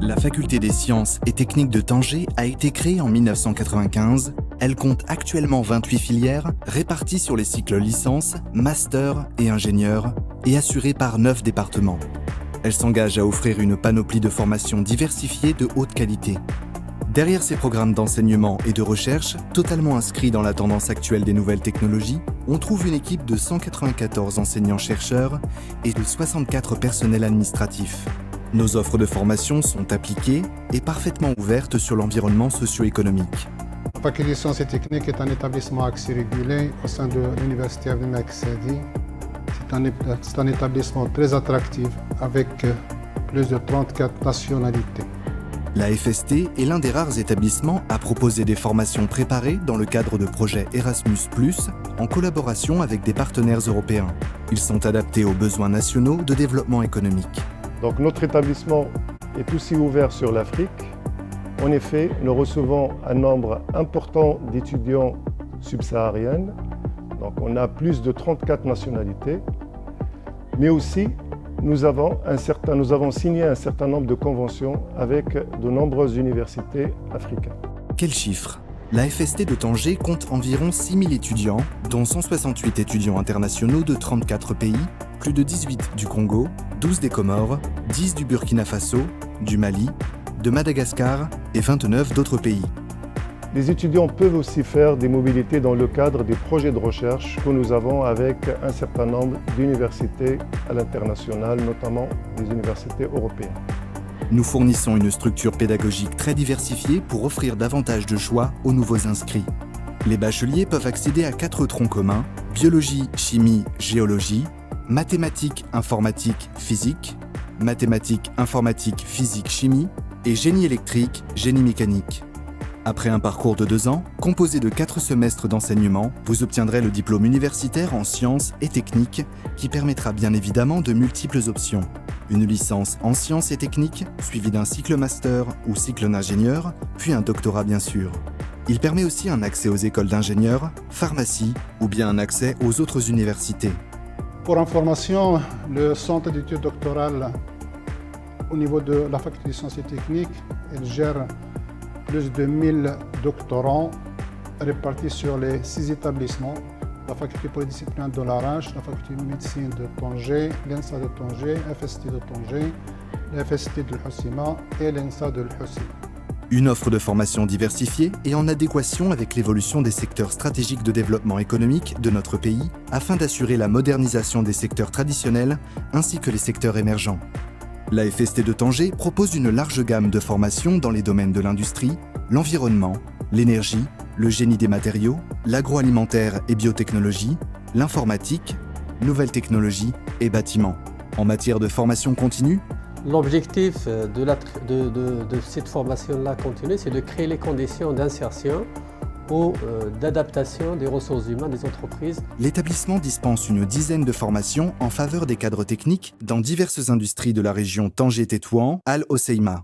La faculté des sciences et techniques de Tanger a été créée en 1995. Elle compte actuellement 28 filières réparties sur les cycles licence, master et ingénieur et assurées par 9 départements. Elle s'engage à offrir une panoplie de formations diversifiées de haute qualité. Derrière ces programmes d'enseignement et de recherche, totalement inscrits dans la tendance actuelle des nouvelles technologies, on trouve une équipe de 194 enseignants-chercheurs et de 64 personnels administratifs. Nos offres de formation sont appliquées et parfaitement ouvertes sur l'environnement socio-économique. La faculté des sciences et techniques est un établissement accès régulé au sein de l'université Abdelmalek Saadi. C'est un établissement très attractif avec plus de 34 nationalités. La FST est l'un des rares établissements à proposer des formations préparées dans le cadre de projets Erasmus+, en collaboration avec des partenaires européens. Ils sont adaptés aux besoins nationaux de développement économique. Donc notre établissement est aussi ouvert sur l'Afrique. En effet, nous recevons un nombre important d'étudiants subsahariens. Donc on a plus de 34 nationalités. Mais aussi, nous avons signé un certain nombre de conventions avec de nombreuses universités africaines. Quel chiffre ? La FST de Tanger compte environ 6000 étudiants, dont 168 étudiants internationaux de 34 pays, plus de 18 du Congo, 12 des Comores, 10 du Burkina Faso, du Mali, de Madagascar et 29 d'autres pays. Les étudiants peuvent aussi faire des mobilités dans le cadre des projets de recherche que nous avons avec un certain nombre d'universités à l'international, notamment des universités européennes. Nous fournissons une structure pédagogique très diversifiée pour offrir davantage de choix aux nouveaux inscrits. Les bacheliers peuvent accéder à 4 troncs communs: biologie, chimie, géologie, mathématiques, informatique, physique, mathématiques, informatique, physique, chimie et génie électrique, génie mécanique. Après un parcours de 2 ans, composé de 4 semestres d'enseignement, vous obtiendrez le diplôme universitaire en sciences et techniques qui permettra bien évidemment de multiples options. Une licence en sciences et techniques, suivie d'un cycle master ou cycle d'ingénieur, puis un doctorat bien sûr. Il permet aussi un accès aux écoles d'ingénieurs, pharmacie ou bien un accès aux autres universités. Pour information, le centre d'études doctorales au niveau de la faculté des sciences et techniques, elle gère plus de 1000 doctorants répartis sur les 6 établissements. La faculté polydisciplinaire de l'Arrache, la faculté de médecine de Tanger, l'ENSA de Tanger, FST de Tanger, la FST de l'Hossima et l'ENSA de l'Hossima. Une offre de formation diversifiée et en adéquation avec l'évolution des secteurs stratégiques de développement économique de notre pays afin d'assurer la modernisation des secteurs traditionnels ainsi que les secteurs émergents. La FST de Tanger propose une large gamme de formations dans les domaines de l'industrie, l'environnement, l'énergie, le génie des matériaux, l'agroalimentaire et biotechnologie, l'informatique, nouvelles technologies et bâtiments. En matière de formation continue, l'objectif de cette formation-là continue, c'est de créer les conditions d'insertion ou d'adaptation des ressources humaines des entreprises. L'établissement dispense une dizaine de formations en faveur des cadres techniques dans diverses industries de la région Tanger-Tétouan, Al Hoceima.